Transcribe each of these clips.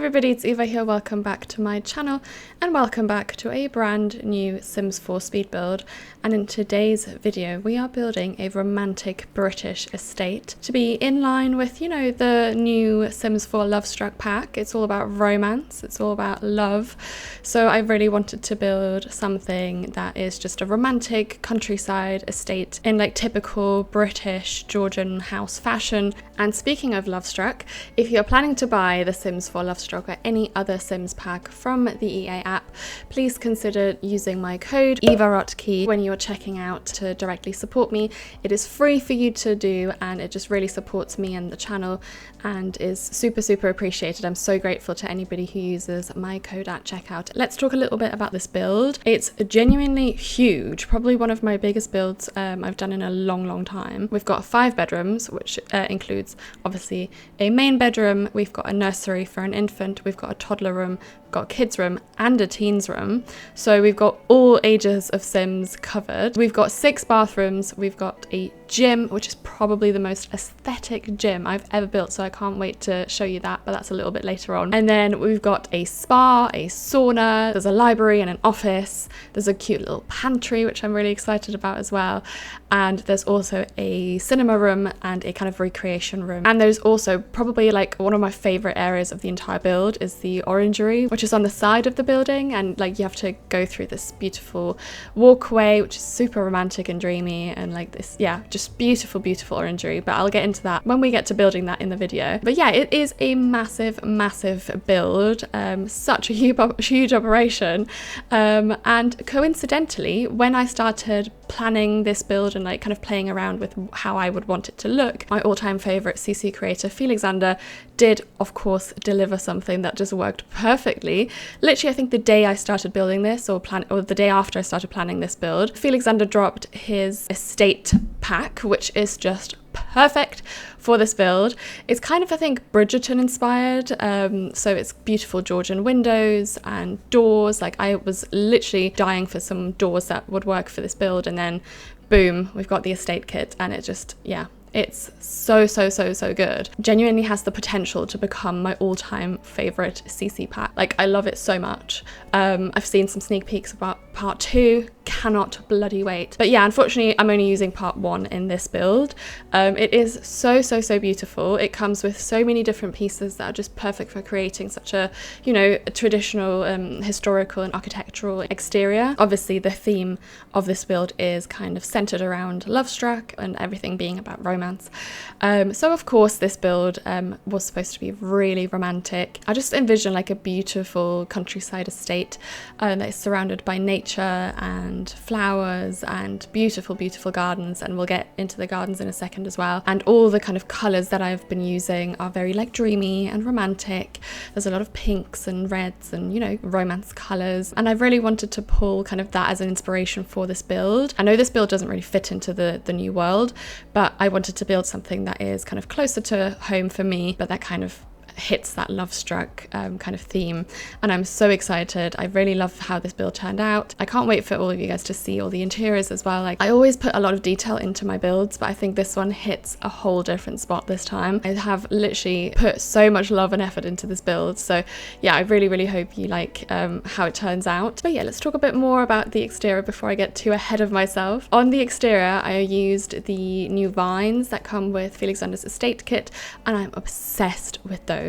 everybody, it's Eva here. Welcome back to my channel and welcome back to a brand new Sims 4 speed build. And in today's video we are building a romantic British estate to be in line with, you know, the new Sims 4 Lovestruck pack. It's all about romance, it's all about love. So I really wanted to build something that is just a romantic countryside estate in like typical British Georgian house fashion. And speaking of Lovestruck, if you're planning to buy the Sims 4 Lovestruck or any other Sims pack from the EA app, please consider using my code Rotky when you're checking out to directly support me. It is free for you to do and it just really supports me and the channel and is super appreciated. I'm so grateful to anybody who uses my code at checkout. Let's talk a little bit about this build. It's genuinely huge, probably one of my biggest builds I've done in a long time. We've got 5 bedrooms, which includes obviously a main bedroom, we've got a nursery for an infant, we've got a toddler room, got a kids room and a teens room, so we've got all ages of Sims covered. We've got 6 bathrooms, we've got a gym, which is probably the most aesthetic gym I've ever built, so I can't wait to show you that, but that's a little bit later on. And then we've got a spa, a sauna, there's a library and an office, there's a cute little pantry which I'm really excited about as well, and there's also a cinema room and a kind of recreation room. And there's also probably like one of my favorite areas of the entire build is the Orangery, which is on the side of the building, and like you have to go through this beautiful walkway which is super romantic and dreamy and like this, yeah, just beautiful Orangery, but I'll get into that when we get to building that in the video. But yeah, it is a massive build, such a huge operation, and coincidentally when I started planning this build and like kind of playing around with how I would want it to look, my all-time favorite CC creator Felixander did of course deliver something that just worked perfectly. Literally, I think the day I started building this or the day after I started planning this build, Felixander dropped his estate pack, which is just perfect for this build. It's kind of, I think, Bridgerton inspired, so it's beautiful Georgian windows and doors. Like I was literally dying for some doors that would work for this build, and then boom, we've got the estate kit, and it just, yeah, it's so good. Genuinely has the potential to become my all-time favorite CC pack. Like I love it so much. I've seen some sneak peeks about part 2, cannot bloody wait. But yeah, unfortunately I'm only using part 1 in this build. It is so beautiful. It comes with so many different pieces that are just perfect for creating such a, you know, a traditional historical and architectural exterior. Obviously the theme of this build is kind of centered around Lovestruck and everything being about romance. So of course this build was supposed to be really romantic. I just envision like a beautiful countryside estate that is surrounded by nature and flowers and beautiful gardens, and we'll get into the gardens in a second as well. And all the kind of colors that I've been using are very like dreamy and romantic. There's a lot of pinks and reds and, you know, romance colors, and I really wanted to pull kind of that as an inspiration for this build. I know this build doesn't really fit into the new world, but I wanted to build something that is kind of closer to home for me, but that kind of hits that Lovestruck kind of theme, and I'm so excited. I really love how this build turned out. I can't wait for all of you guys to see all the interiors as well. Like I always put a lot of detail into my builds, but I think this one hits a whole different spot this time. I have literally put so much love and effort into this build, so yeah, I really hope you like how it turns out. But yeah, let's talk a bit more about the exterior before I get too ahead of myself. On the exterior I used the new vines that come with Felixander's estate kit, and I'm obsessed with those.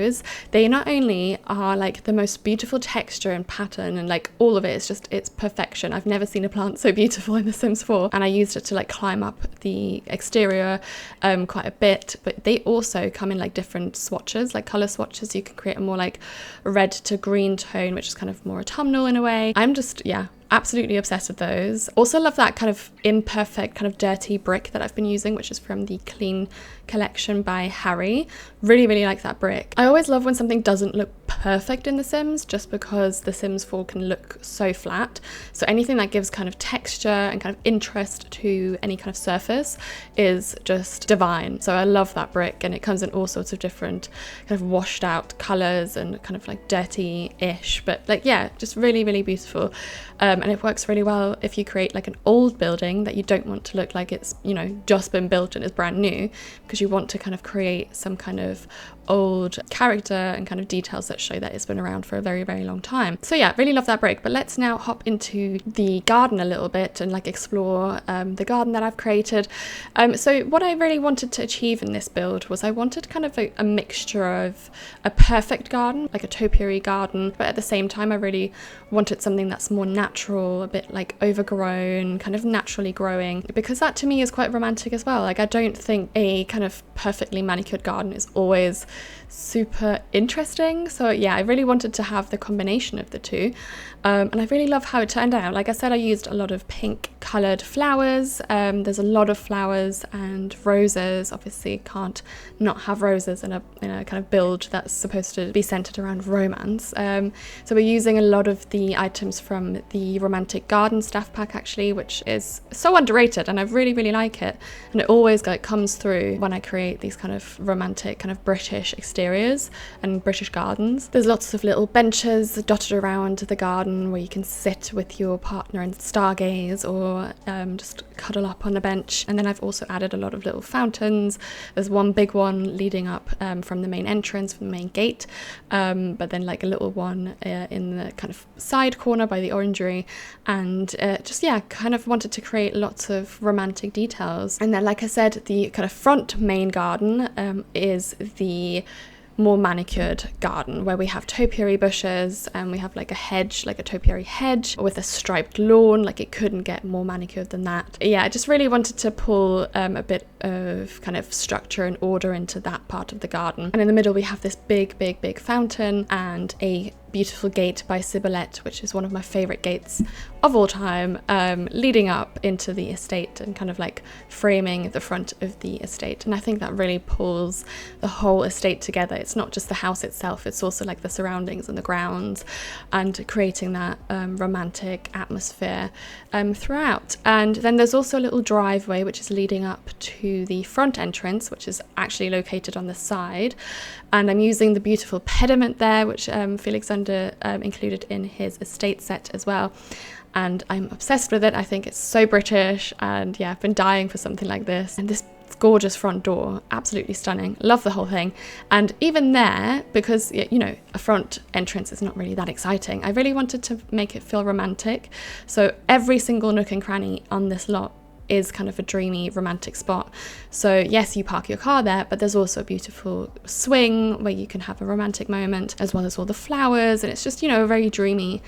They not only are like the most beautiful texture and pattern, and like all of it is just, it's perfection. I've never seen a plant so beautiful in The Sims 4, and I used it to like climb up the exterior quite a bit. But they also come in like different swatches, like color swatches. You can create a more like red to green tone, which is kind of more autumnal in a way. I'm just, yeah, absolutely obsessed with those. Also love that kind of imperfect, kind of dirty brick that I've been using, which is from the Clean collection by Harry. Really like that brick. I always love when something doesn't look perfect in The Sims, just because The Sims 4 can look so flat. So anything that gives kind of texture and kind of interest to any kind of surface is just divine. So I love that brick, and it comes in all sorts of different kind of washed out colors and kind of like dirty-ish, but like, yeah, just really beautiful. And it works really well if you create like an old building that you don't want to look like it's, you know, just been built and is brand new, because you want to kind of create some kind of old character and kind of details that show that it's been around for a very, very long time. So yeah, really love that brick. But let's now hop into the garden a little bit and like explore the garden that I've created. So what I really wanted to achieve in this build was I wanted kind of a mixture of a perfect garden, like a topiary garden, but at the same time I really wanted something that's more natural, a bit like overgrown, kind of naturally growing, because that to me is quite romantic as well. Like I don't think a kind of perfectly manicured garden is always super interesting. So yeah, I really wanted to have the combination of the two. And I really love how it turned out. Like I said, I used a lot of pink coloured flowers. There's a lot of flowers and roses. Obviously can't not have roses in a kind of build that's supposed to be centered around romance. So we're using a lot of the items from the Romantic Garden Staff Pack actually, which is so underrated and I really, really like it. And it always like comes through when I create these kind of romantic, kind of British exteriors and British gardens. There's lots of little benches dotted around the garden where you can sit with your partner and stargaze or just cuddle up on a bench. And then I've also added a lot of little fountains. There's one big one leading up from the main entrance, from the main gate, but then like a little one in the kind of side corner by the Orangery, and just yeah, kind of wanted to create lots of romantic details. And then like I said, the kind of front main garden is the more manicured garden where we have topiary bushes and we have like a hedge, like a topiary hedge with a striped lawn. Like it couldn't get more manicured than that. Yeah, I just really wanted to pull a bit of kind of structure and order into that part of the garden. And in the middle we have this big fountain and a beautiful gate by Sibylette, which is one of my favorite gates of all time, leading up into the estate and kind of like framing the front of the estate. And I think that really pulls the whole estate together. It's not just the house itself, it's also like the surroundings and the grounds, and creating that romantic atmosphere throughout. And then there's also a little driveway which is leading up to the front entrance, which is actually located on the side. And I'm using the beautiful pediment there, which Felix included in his estate set as well. And I'm obsessed with it. I think it's so British, and yeah, I've been dying for something like this. And this gorgeous front door, absolutely stunning. Love the whole thing. And even there, because you know, a front entrance is not really that exciting, I really wanted to make it feel romantic. So every single nook and cranny on this lot is kind of a dreamy romantic spot. So yes, you park your car there, but there's also a beautiful swing where you can have a romantic moment, as well as all the flowers, and it's just, you know, a very dreamy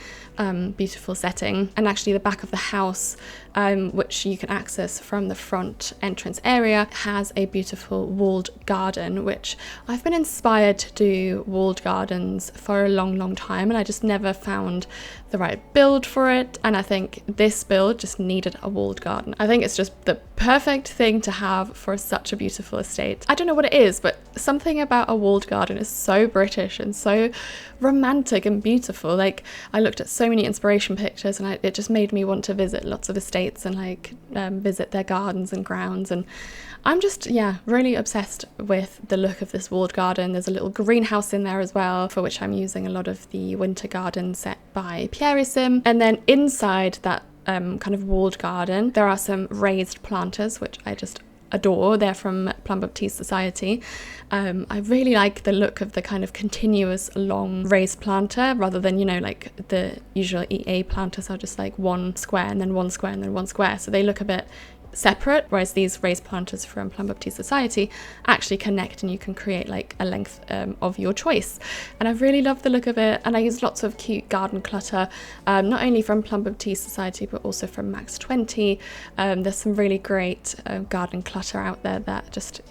beautiful setting. And actually the back of the house, which you can access from the front entrance area, has a beautiful walled garden, which I've been inspired to do walled gardens for a long time, and I just never found the right build for it. And I think this build just needed a walled garden. I think it's just the perfect thing to have for such a beautiful estate. I don't know what it is, but something about a walled garden is so British and so romantic and beautiful. Like, I looked at so many inspiration pictures, and it just made me want to visit lots of estates and like visit their gardens and grounds. And I'm just, yeah, really obsessed with the look of this walled garden. There's a little greenhouse in there as well, for which I'm using a lot of the winter garden set by Pierre. And then inside that kind of walled garden, there are some raised planters, which I just adore. They're from Plum Baptiste Society. I really like the look of the kind of continuous long raised planter, rather than, you know, like the usual EA planters are just like one square and then one square and then one square. So they look a bit separate, whereas these raised planters from Plum Baptiste Society actually connect, and you can create like a length of your choice. And I really love the look of it, and I use lots of cute garden clutter, not only from Plum Baptiste Society but also from Max 20. There's some really great garden clutter out there that just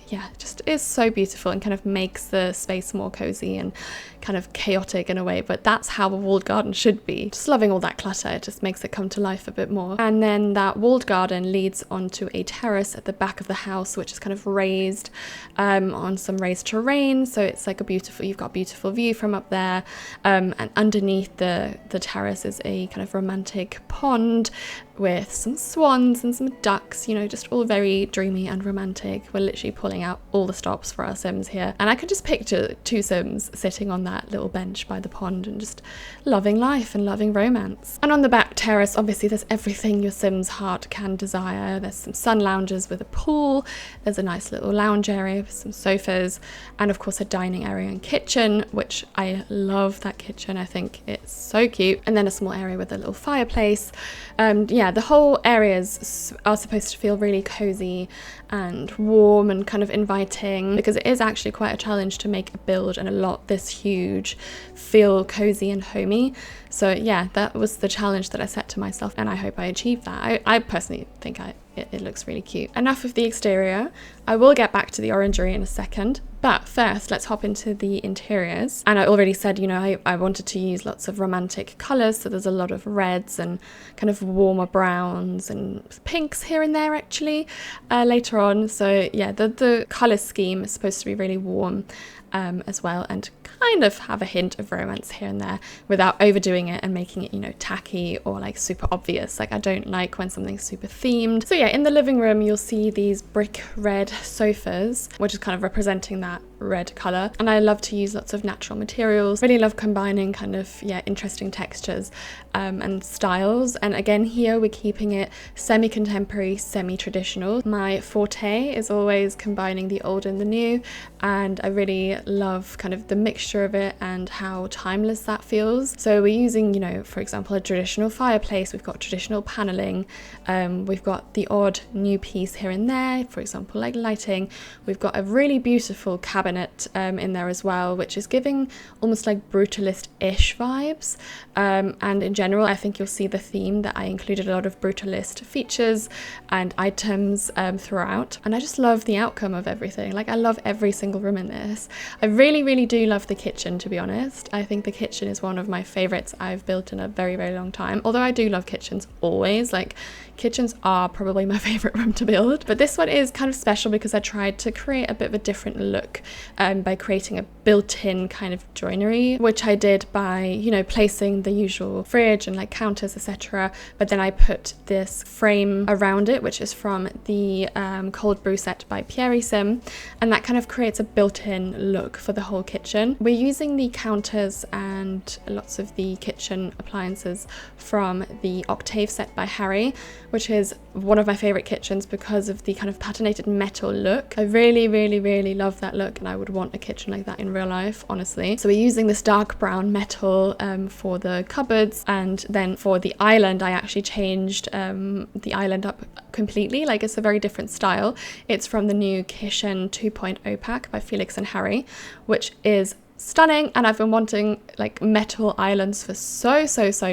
is so beautiful and kind of makes the space more cozy and kind of chaotic in a way, but that's how a walled garden should be. Just loving all that clutter, it just makes it come to life a bit more. And then that walled garden leads onto a terrace at the back of the house, which is kind of raised on some raised terrain, so it's like you've got a beautiful view from up there, and underneath the terrace is a kind of romantic pond, with some swans and some ducks, you know, just all very dreamy and romantic. We're literally pulling out all the stops for our Sims here. And I can just picture 2 Sims sitting on that little bench by the pond and just loving life and loving romance. And on the back terrace, obviously there's everything your Sim's heart can desire. There's some sun lounges with a pool. There's a nice little lounge area with some sofas, and of course a dining area and kitchen, which I love that kitchen. I think it's so cute. And then a small area with a little fireplace. Yeah, the whole areas are supposed to feel really cozy and warm and kind of inviting, because it is actually quite a challenge to make a build and a lot this huge feel cozy and homey. So yeah, that was the challenge that I set to myself, and I hope I achieved that. I personally think it looks really cute. Enough of the exterior. I will get back to the orangery in a second, but first let's hop into the interiors. And I already said, you know, I wanted to use lots of romantic colours, so there's a lot of reds and kind of warmer browns and pinks here and there actually later on. So yeah, the colour scheme is supposed to be really warm as well, and kind of have a hint of romance here and there without overdoing it and making it, you know, tacky or like super obvious. Like, I don't like when something's super themed. So yeah, in the living room you'll see these brick red sofas, which is kind of representing that red colour. And I love to use lots of natural materials. Really love combining kind of, yeah, interesting textures and styles. And again, here we're keeping it semi-contemporary, semi-traditional. My forte is always combining the old and the new, and I really love kind of the mixture of it and how timeless that feels. So we're using, you know, for example, a traditional fireplace. We've got traditional paneling. We've got the odd new piece here and there, for example, like lighting. We've got a really beautiful cabinet in there as well, which is giving almost like brutalist-ish vibes. And in general, I think you'll see the theme that I included a lot of brutalist features and items throughout. And I just love the outcome of everything. Like, I love every single room in this. I really, really do love the kitchen, to be honest. I think the kitchen is one of my favorites I've built in a very, very long time. Although I do love kitchens always. Like, kitchens are probably my favorite room to build. But this one is kind of special because I tried to create a bit of a different look by creating a built-in kind of joinery, which I did by, you know, placing the usual fridge and like counters, etc. But then I put this frame around it, which is from the cold brew set by Pierre Sim, and that kind of creates a built-in look for the whole kitchen. We're using the counters and lots of the kitchen appliances from the Octave set by Harry, which is one of my favorite kitchens because of the kind of patinated metal look. I really, really, really love that look, and I would want a kitchen like that in real life, honestly. So we're using this dark brown metal for the cupboards, and then for the island I actually changed the island up completely. Like, it's a very different style. It's from the new Kitchen 2.0 pack by Felix and Harry, which is stunning, and I've been wanting like metal islands for so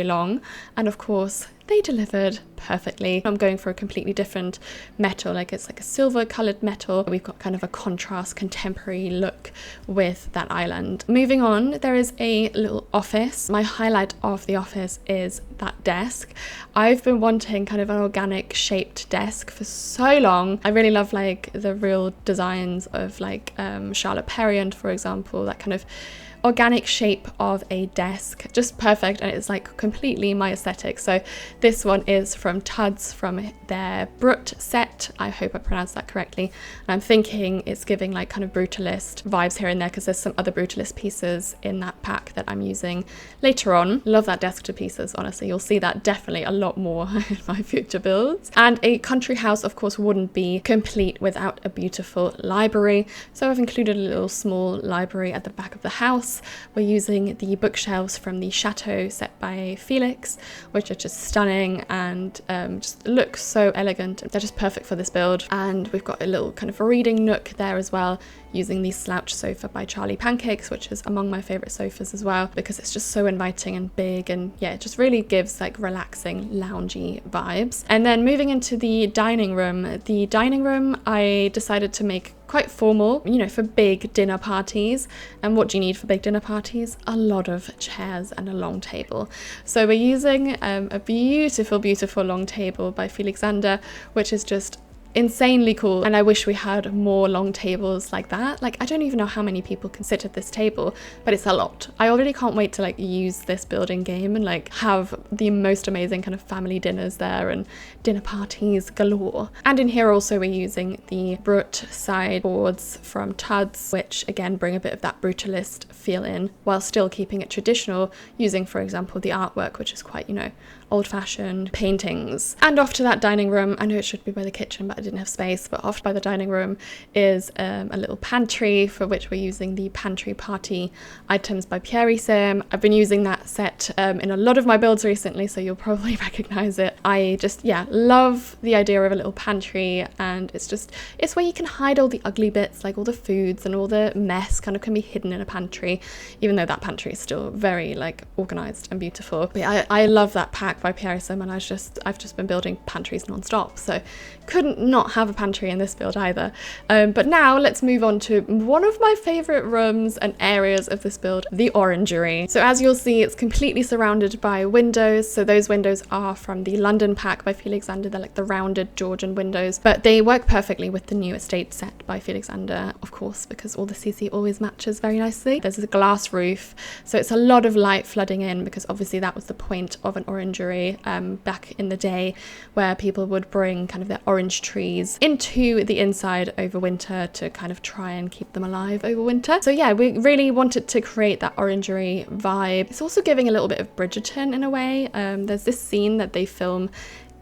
long, and of course they delivered perfectly. I'm going for a completely different metal, like it's like a silver colored metal. We've got kind of a contrast contemporary look with that island. Moving on, there is a little office. My highlight of the office is that desk. I've been wanting kind of an organic shaped desk for so long. I really love like the real designs of like Charlotte Perriand, for example, that kind of organic shape of a desk, just perfect, and it's like completely my aesthetic. So this one is from Tuds, from their Brut set. I hope I pronounced that correctly, and I'm thinking it's giving like kind of brutalist vibes here and there because there's some other brutalist pieces in that pack that I'm using later on. Love that desk to pieces, honestly. You'll see that definitely a lot more in my future builds. And a country house, of course, wouldn't be complete without a beautiful library, so I've included a little small library at the back of the house. We're using the bookshelves from the Chateau set by Felix, which are just stunning and just look so elegant. They're just perfect for this build. And we've got a little kind of reading nook there as well, using the slouch sofa by Charlie Pancakes, which is among my favorite sofas as well, because it's just so inviting and big, and yeah, it just really gives like relaxing, loungy vibes. And then moving into the dining room I decided to make quite formal, you know, for big dinner parties. And what do you need for big dinner parties? A lot of chairs and a long table. So we're using a beautiful long table by Felixander, which is just insanely cool, and I wish we had more long tables like that. Like, I don't even know how many people can sit at this table, but it's a lot. I already can't wait to like use this building game and like have the most amazing kind of family dinners there and dinner parties galore. And in here also we're using the Brut side boards from Tuds, which again bring a bit of that brutalist feel in while still keeping it traditional, using for example the artwork, which is quite, you know, old-fashioned paintings. And off to that dining room, I know it should be by the kitchen but I didn't have space, but off by the dining room is a little pantry for which we're using the Pantry Party items by Pierre Sim. I've been using that set in a lot of my builds recently, so you'll probably recognize it. I just, yeah, love the idea of a little pantry, and it's where you can hide all the ugly bits, like all the foods and all the mess kind of can be hidden in a pantry, even though that pantry is still very like organized and beautiful. But yeah, I love that pack by Pierre Sim, and I've just been building pantries non-stop, so couldn't not have a pantry in this build either. But now let's move on to one of my favorite rooms and areas of this build, the Orangery. So as you'll see, it's completely surrounded by windows. So those windows are from the London pack by Felixander. They're like the rounded Georgian windows, but they work perfectly with the new estate set by Felixander, of course, because all the CC always matches very nicely. There's a glass roof, so it's a lot of light flooding in, because obviously that was the point of an Orangery back in the day, where people would bring kind of their orange trees into the inside over winter to kind of try and keep them alive over winter. So yeah, we really wanted to create that Orangery vibe. It's also giving a little bit of Bridgerton in a way. There's this scene that they film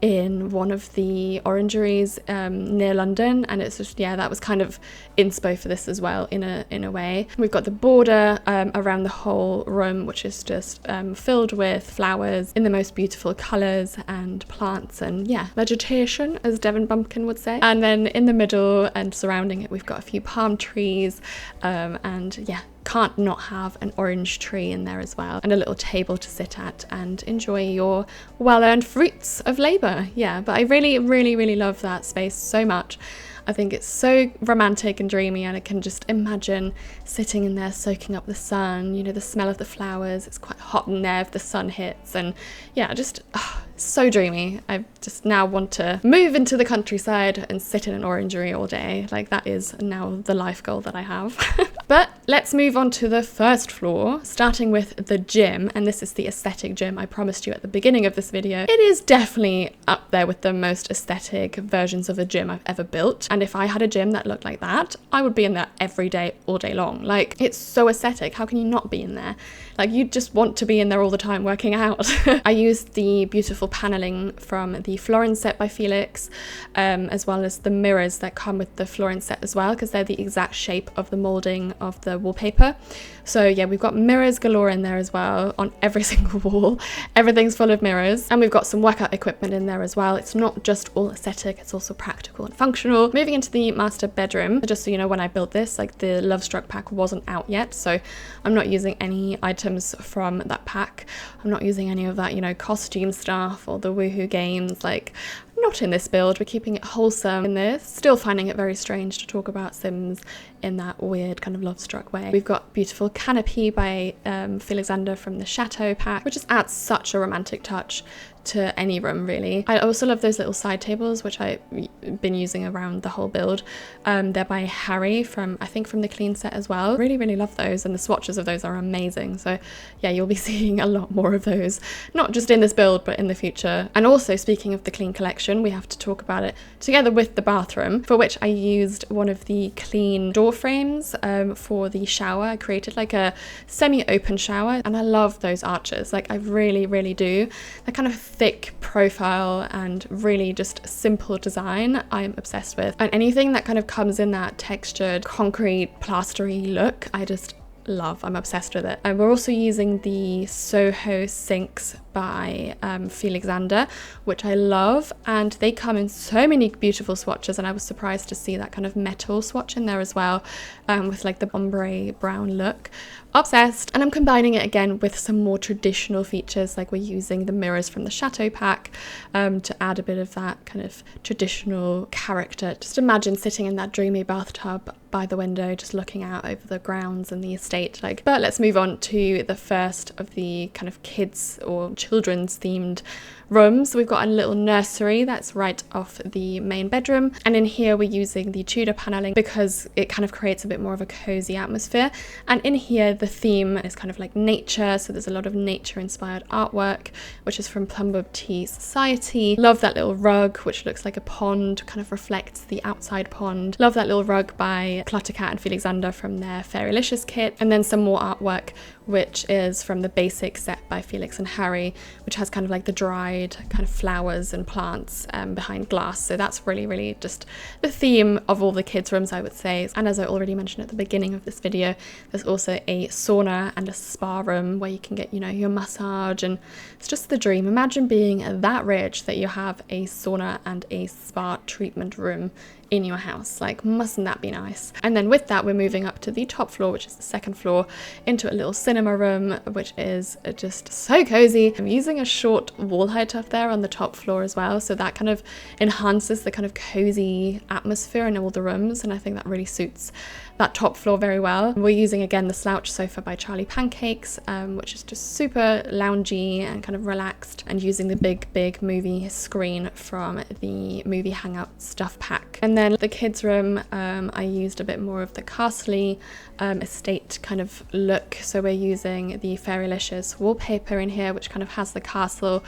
in one of the orangeries near London, and it's just, yeah, that was kind of inspo for this as well in a way. We've got the border around the whole room, which is just filled with flowers in the most beautiful colours and plants and, yeah, vegetation, as Devon Bumpkin would say. And then in the middle and surrounding it, we've got a few palm trees, and yeah, can't not have an orange tree in there as well, and a little table to sit at and enjoy your well-earned fruits of labour. Yeah, but I really love that space so much. I think it's so romantic and dreamy, and I can just imagine sitting in there soaking up the sun, you know, the smell of the flowers. It's quite hot in there if the sun hits, and yeah, just so dreamy. I just now want to move into the countryside and sit in an orangery all day. Like, that is now the life goal that I have. But let's move on to the first floor, starting with the gym. And this is the aesthetic gym I promised you at the beginning of this video. It is definitely up there with the most aesthetic versions of a gym I've ever built. And if I had a gym that looked like that, I would be in there every day, all day long. Like, it's so aesthetic. How can you not be in there? Like, you just want to be in there all the time working out. I used the beautiful paneling from the Florence set by Felix, as well as the mirrors that come with the Florence set as well, because they're the exact shape of the molding of the wallpaper. So yeah, we've got mirrors galore in there as well on every single wall. Everything's full of mirrors, and we've got some workout equipment in there as well. It's not just all aesthetic, it's also practical and functional. Moving into the master bedroom, just so you know, when I built this, like, the Lovestruck pack wasn't out yet, so I'm not using any items from that pack. I'm not using any of that, you know, costume stuff or the woohoo games. Like, not in this build. We're keeping it wholesome in this. Still finding it very strange to talk about Sims in that weird kind of Lovestruck way. We've got beautiful canopy by Felixander from the Chateau pack, which just adds such a romantic touch to any room, really. I also love those little side tables, which I've been using around the whole build. They're by Harry from, I think, from the Clean set as well. Really love those, and the swatches of those are amazing. So yeah, you'll be seeing a lot more of those, not just in this build, but in the future. And also, speaking of the Clean collection, we have to talk about it together with the bathroom, for which I used one of the Clean door frames for the shower. I created like a semi-open shower, and I love those arches. Like, I really do. They're kind of thick profile and really just simple design I'm obsessed with, and anything that kind of comes in that textured concrete plastery look I just love. I'm obsessed with it. And we're also using the Soho sinks by Felixander, which I love, and they come in so many beautiful swatches, and I was surprised to see that kind of metal swatch in there as well, with like the ombre brown look. Obsessed. And I'm combining it again with some more traditional features, like we're using the mirrors from the Chateau pack to add a bit of that kind of traditional character. Just imagine sitting in that dreamy bathtub by the window, just looking out over the grounds and the estate. Like, but let's move on to the first of the kind of kids or children's themed rooms. We've got a little nursery that's right off the main bedroom, and in here we're using the Tudor paneling because it kind of creates a bit more of a cozy atmosphere. And in here the theme is kind of like nature, so there's a lot of nature inspired artwork, which is from Plumber Tea Society. Love that little rug, which looks like a pond, kind of reflects the outside pond. Love that little rug by Cluttercat and Felixander from their Fairylicious kit. And then some more artwork, which is from the basic set by Felix and Harry, which has kind of like the dried kind of flowers and plants behind glass. So that's really just the theme of all the kids' rooms, I would say. And as I already mentioned at the beginning of this video, there's also a sauna and a spa room where you can get, you know, your massage, and it's just the dream. Imagine being that rich that you have a sauna and a spa treatment room in your house. Like, mustn't that be nice? And then with that, we're moving up to the top floor, which is the second floor, into a little cinema room, which is just so cozy. I'm using a short wall height up there on the top floor as well, so that kind of enhances the kind of cozy atmosphere in all the rooms, and I think that really suits that top floor very well. We're using again the slouch sofa by Charlie Pancakes, which is just super loungy and kind of relaxed, and using the big movie screen from the movie hangout stuff pack. And then the kids room, I used a bit more of the castle-y estate kind of look, so we're using the Fairylicious wallpaper in here, which kind of has the castle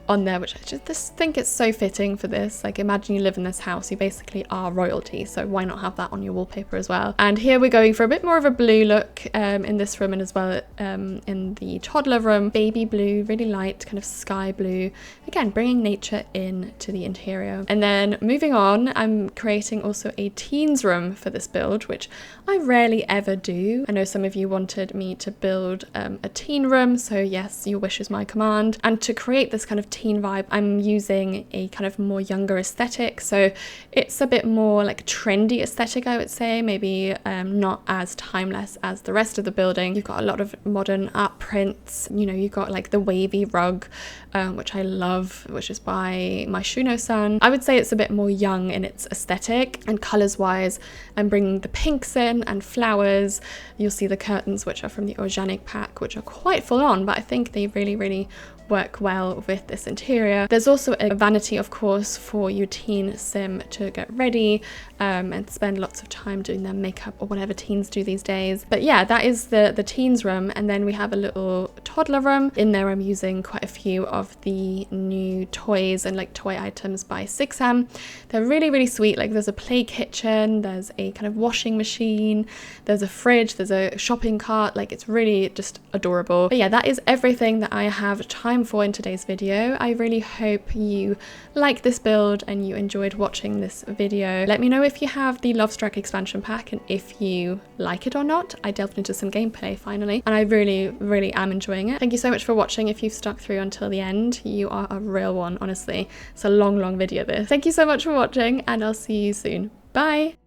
on there, which I just think it's so fitting for this. Like, imagine you live in this house, you basically are royalty, so why not have that on your wallpaper as well? And here we're going for a bit more of a blue look in this room, and as well in the toddler room, baby blue, really light kind of sky blue, again bringing nature in to the interior. And then moving on, I'm creating also a teens room for this build, which I rarely ever do. I know some of you wanted me to build a teen room, so yes, your wish is my command. And to create this kind of teen vibe, I'm using a kind of more younger aesthetic, so it's a bit more like trendy aesthetic, I would say, maybe not as timeless as the rest of the building. You've got a lot of modern art prints, you know, you've got like the wavy rug, which I love, which is by my Shuno-san. I would say it's a bit more young in its aesthetic, and colours wise I'm bringing the pinks in and flowers. You'll see the curtains, which are from the organic pack, which are quite full on, but I think they really work well with this interior. There's also a vanity, of course, for your teen sim to get ready and spend lots of time doing their makeup, or whatever teens do these days. But yeah, that is the teens room. And then we have a little toddler room. In there I'm using quite a few of the new toys and like toy items by 6M. They're really sweet. Like, there's a play kitchen, there's a kind of washing machine, there's a fridge, there's a shopping cart. Like, it's really just adorable. But yeah, that is everything that I have time for in today's video. I really hope you like this build and you enjoyed watching this video. Let me know if you have the Lovestruck expansion pack and if you like it or not. I delved into some gameplay finally, and I really am enjoying it. Thank you so much for watching. If you've stuck through until the end, you are a real one, honestly. It's a long video this. Thank you so much for watching, and I'll see you soon. Bye!